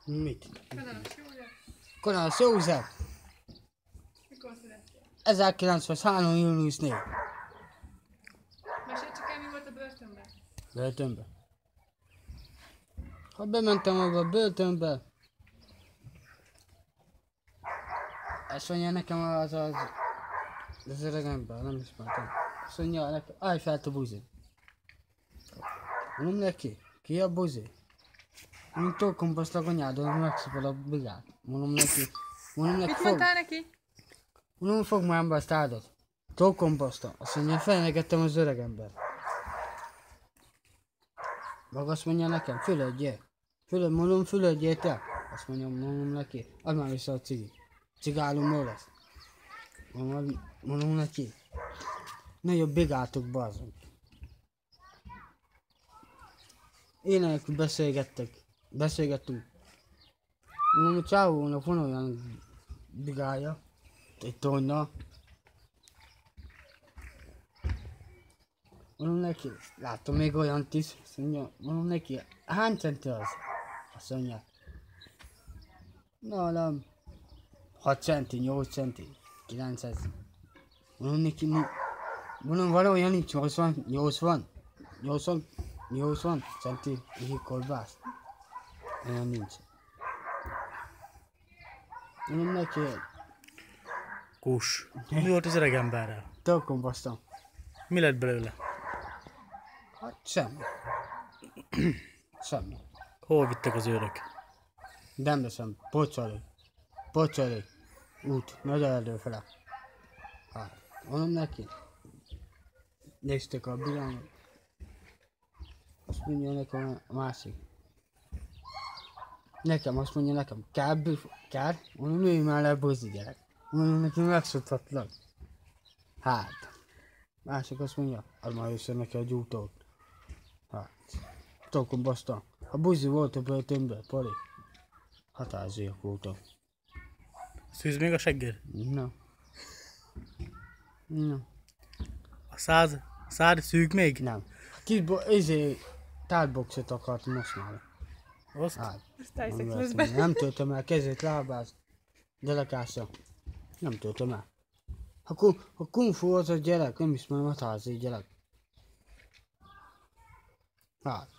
Mit? Kanalas József. Kanalas József. Mikor születtél? 1903. június 4. Mesélj csak el, mi volt a börtönben? Börtönbe. Ha bementem abba a börtönbe, ezt mondja nekem az öreg ember, nem ismertem. Azt mondja nekem, állj fel a buzi. Mondom neki, ki a buzi? Mondom, tolkom baszlak anyádon, megszapad a bigát. Mondom neki, Mit fog. mondtál neki? Mondom, fog már be azt áldott. Tolkom baszta. Azt mondja, felnegettem az öreg ember. Maga azt mondja nekem, fülödjél. Mondom, fülödjél te. Azt mondom neki, add már vissza a cigi. Cigálom lesz. Mondom neki, nagyobb bigátok bazd. Én nélkül beszélgettünk. Mondom, a csávónak van olyan bigája, egy torna. Mondom neki, látom még olyan is, azt mondja, mondom neki, hány centi az? Azt mondja, nálam 6 centi, 8 centi, 900. Mondom neki, mondom valójában nincs 80 centi kolbász. Olyan nincs. Mondom neki, Kus. Mi volt az öreg emberrel? tolkom basztam. Mi lett belőle? Hát semmi. Semmi. Hol vittek az őrök? Dembeszem, Pocsali. Út, nagy erdőfele. Hát, mondom neki. Néztek a bilámot. Azt mondja nekem a másik. Azt mondja nekem, kell? Mondom, ülj már le, bozzi gyerek. Mondom neki, megszoktatlak. Hát. Másik azt mondja, add már össze neki a gyújtót. Hát. Tolkom baszta. A buzi volt a börtönben, Pali. Hatáziak voltak. Szűz még a segged? Na. A szád szűk még? Nem. Tárboxot akart mosnálni. Azt? Hát. Aztán hiszek Nem közben. Nem töltöm el kezét, lábát, delegáció. Nem töltöm el. Ha kung fu az a gyerek, nem is mondom, hatázi gyerek. Hát.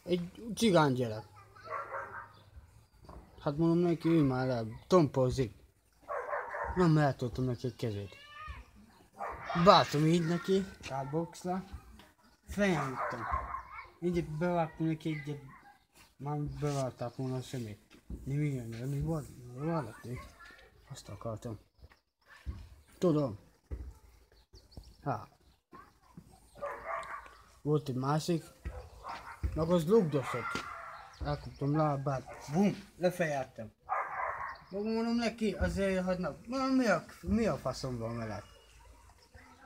Egy cigány gyerek. Hát mondom neki, ülj már le, tompozik. Nem eltöltöm neki a kezét. Bátom így neki, tárboxra. Fejem üttem. Így bevágtam neki egyet. Már bevágták volna a szemét. Mi volt? Valaki? Azt akartam. Tudom. Hát. Volt egy másik. Meg az lugdosott. Elkaptam lábát. Bum! Lefejeltem. Mondom neki, azért hagynak. Mondom, mi a faszom van veled?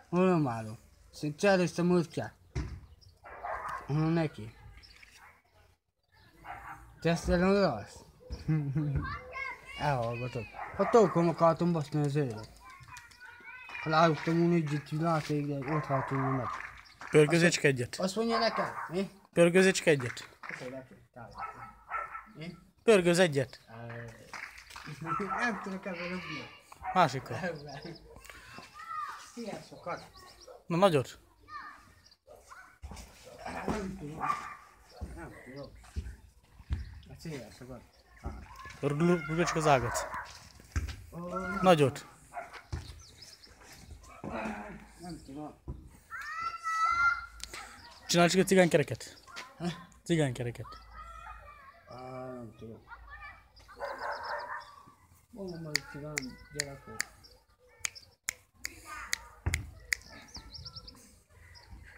Mondom állom. Szerintem cseréltem útját. Mondom neki. Tesztelem rajsz? Elhallgatott. Ha tolkom akartam baszni az élet. Ha láttam volna egyet, hogy láték, de ott haltam volna meg. Pörgözécske egyet. Azt mondja nekem, mi? Pörgözécske egyet. Mi? Pörgöz egyet. Nem tudok ebben rögni. Másikkal. Ilyen sokat. Na nagyot. Nem tudom. Hát ilyen sokat. Rugocska az ágat. Nagyot. Nem tudom. Csinálj csak egy cigánykereket. Cigánykereket. Nem tudom. Mondom, hogy cigán gyerek volt.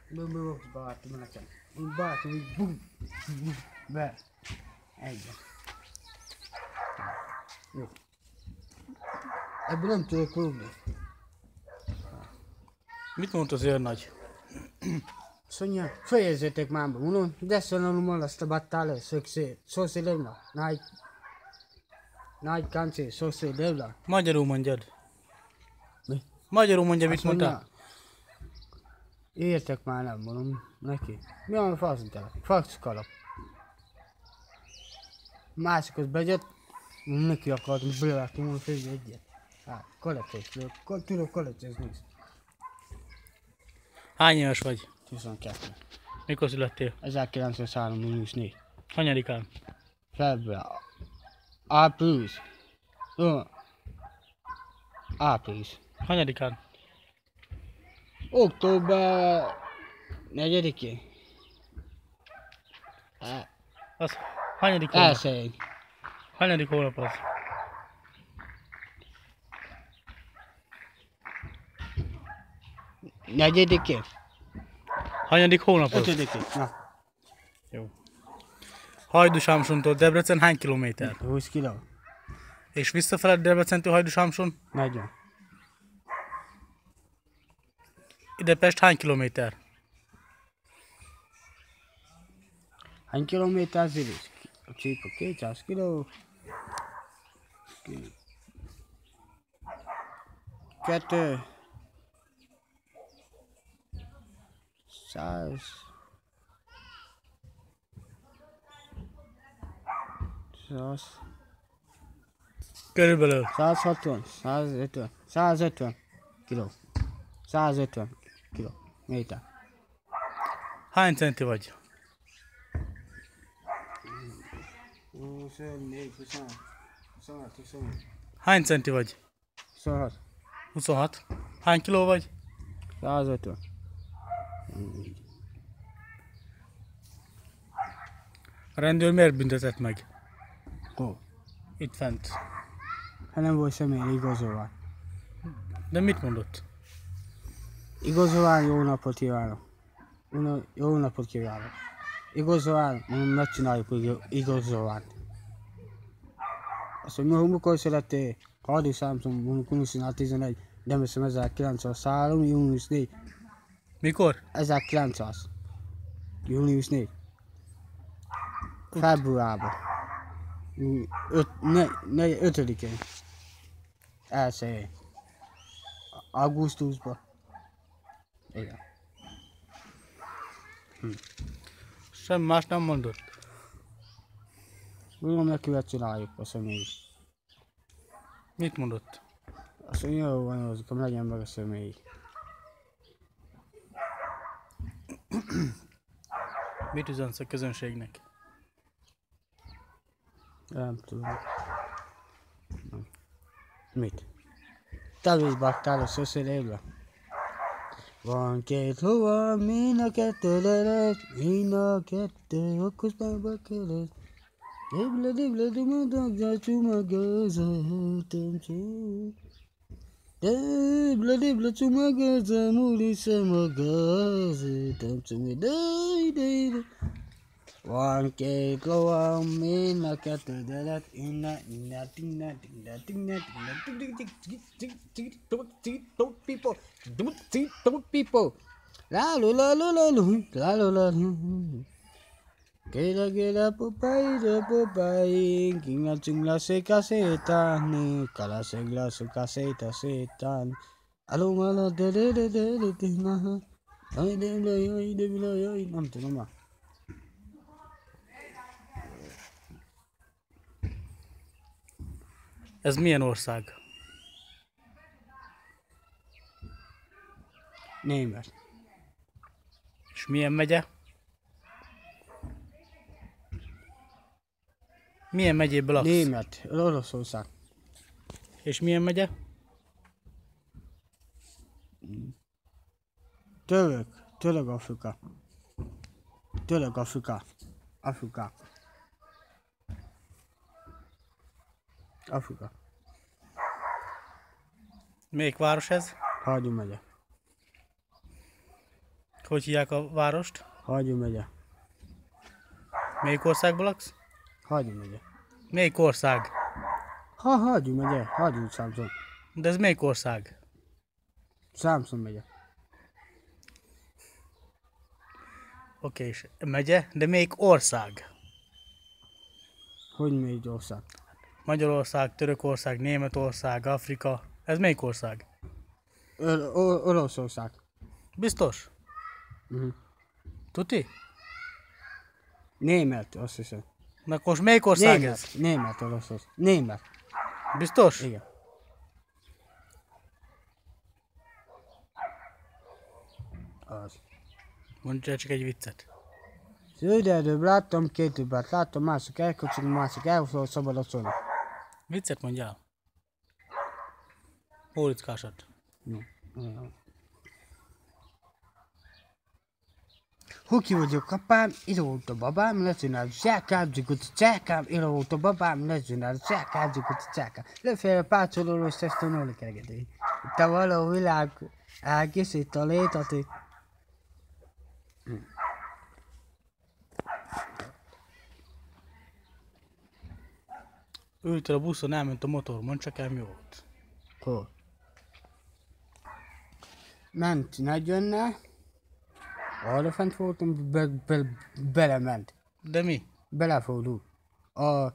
Bum, barátom nekem. Barátom, így bum, be. Egyet. Jó. Ebből nem tudok rúgni. Mit mondta az őrnagy? Azt mondja, fejezzétek már be, mondom, de non molesta battale, so si levna, nagy kanci, so si levna. Magyarul mondjad. Mi? Magyarul mondja, mit Azt mondja, mondta? értek már nem, mondom neki. Mi van a faszon te? Fasz kalap. Másik az bejött, Neki akartam belevágni volna fel egyet. Hát, kalecsezni. Tudok kalecsezni. Hány éves vagy? 22. Mikor születtél? 1903. június 4. Hanyadikán? Február. Április. Jó. Április. Hanyadikán? Október 4-én. Az hanyadik hónap? Elsőjén. Hanyadik hónap az? Negyedikén. Hanyadik hónap az? 5-én. Na, Jó. Hajdúsámsontól Debrecen hány kilométer? 20 kiló. És visszafele Debrecentől Hajdúsámson? 40. Ide Pest hány kilométer? Hány kilométer az idés? A csípa 200 kiló. 2. 100. 100. Körülbelül. 160, 150, 150 kiló. 150 kiló. Méter. Hány centi vagy? 24, 26, 27. Hány centi vagy? 26, 26. Hány kiló vagy? 150. A rendőr miért büntetett meg? Hol? Itt fent. Hát nem volt személy igazolvány. De mit mondott? Igazolvány, jó napot kívánok. Jó napot kívánok. Igazolvány, mondom, megcsináljuk igazolványt. Azt mondja, mikor születtél? Hardi Samson, mondom, 11, de messze 1903, június 4. Mikor? 1900. Június 4. Februárban. 5-én. Elsőjén. Augusztusban. Igen. Semmi más nem mondott. Mondom, neki csináljuk a személy. Mit mondott? Azt mondja, jó van, az, akkor legyen meg a személy. Mit üzensz a közönségnek? Nem tudom. Nem. Mit? Talvízbaktál a szöszölébe? Van két hova, mind a kettő lehet, mind a kettő okosbába kellett. Dibla dibla dumadagja csumagazoltam csú. Dibla dibla csumagazza múliszem a gazoltam csú. Daj. Van két lovam, mind a kettő lehet, inna people. La. Gela popai, kinga chingla se kasetani, kala segla su kaseta setan. Alumala de na. Ay de bila, nem tudom már. Ez milyen ország? Német. És milyen megye? Milyen megyéből laksz? Német, Oroszország. És milyen megye? Török Afrika. Afrika. Melyik város ez? Hagyjuk megye. Hogy hívják a várost? Hagyjuk megye. Melyik országban laksz? Hagyjuk megye. Melyik ország? Hagyjuk megye. Hagyjuk Samson. De ez melyik ország? Samson megye. Oké, és megye, de melyik ország? Hogy még ország? Magyarország, Törökország, Németország, Afrika. Ez melyik ország? Oroszország. Biztos? Uh-huh. Tuti? Német, azt hiszem. Na akkor most melyik ország ez? Német oroszos. Német. Biztos? Igen. Az. Mondj el csak egy viccet. Zöld erdőbb láttam, két többet láttam, mások elkocsolni, mások elhúzol, szabadot szólni. Viccet mondjál. Pólickásat. Huki vagyok apám, ide volt a babám, lecsinál zsákám, csákám, ide volt a babám, lecsinál zsákám, csákám. Lefél a pácsolólós teston óli keregedé. Itt a való világ elkészít a létati. Ültél a buszon, elment a motor, mondd csak el mi volt. Hol? Ment 40-nel, arra fent voltam, belement. De mi? Belefordult. A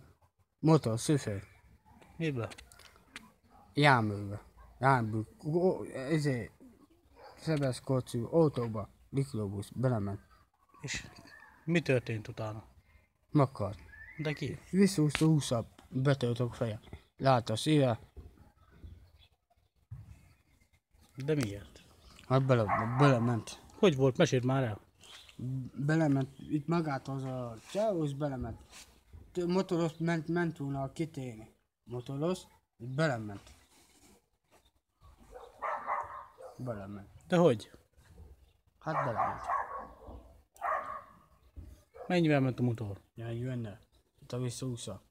motor szöfő. Mibe? Járműve. Jármű. Ezért Szebeszkorcú autóba. Mikrobus. Belement. És mi történt utána? Makart. De ki? Visszúszta 20-at. Betöltök feje. Látta a szíve. De miért? Hát belement. Hogy volt? Meséld már el. Belement. Itt magát az a csávós belement. Motoros ment volna a kiténi. Motoros. Itt belement. Belement. De hogy? Hát belement. Mennyivel ment a motor? Ja, jönne. Itt a visszaúszta.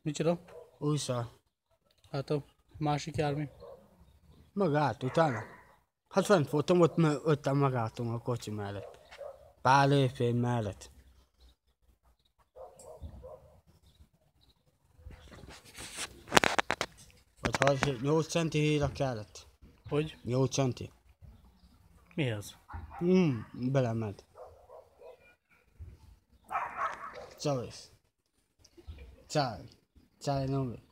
Micsoda? Úszta. Hát a másik jármű. Magát utána. Hát fent voltam, ott magátom a kocsi mellett. Pár lépény mellett. Vagy 8 centi híra kellett. Hogy? 8 centi. Mihez? Belement. Csavis. Csaj, nomi.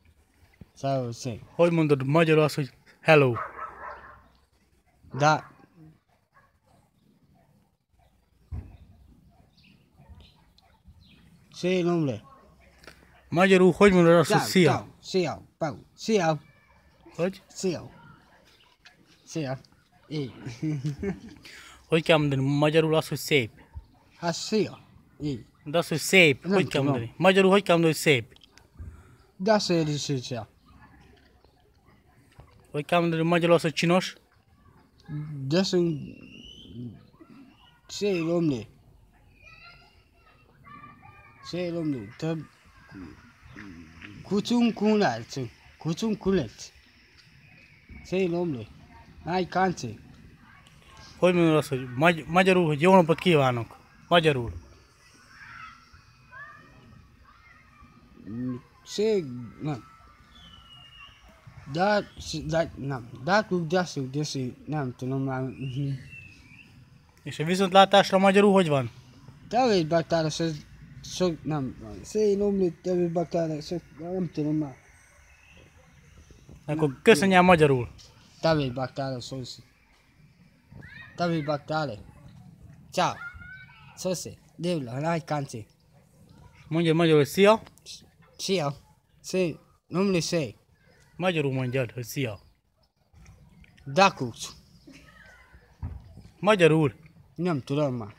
Csaj, szép. Hogy mondod magyarul azt, hogy hello? Da. Szé, nomle. Magyarul hogy mondod azt, hogy szia? Szia. Pau. Szia. Hogy? Szia. Szia. Így. Hogy kell mondani magyarul azt, hogy szép? Hát szia. Így. De azt, hogy szép, Nem hogy kell tudom. mondani? Magyarul hogy kell mondani, hogy szép? De szél is szia. Hogy kell mondani magyarul azt, hogy csinos? De szél omni. Szél omni. Te kucunk kunálc. Kucunk kunálc. Szél omni. Náj kánci. Hogy mondod azt, hogy magyarul, hogy jó napot kívánok? Magyarul. Szél, nem. Nem. Dátuk, nem tudom már. És a viszontlátásra magyarul hogy van? Te vagy baktáros, ez sok, nem. Szél omni, te vagy baktáros, nem tudom már. Akkor köszönjál magyarul. Te vagy baktáros, szószi. Te vagy baktáros. Ciao. Szószi. Dévla, náj kánci. Mondja magyarul, hogy szia. Szia. Szél. Nomli szél. Magyarul mondjad, hogy szia. Dakucs. Magyarul. Nem tudom már.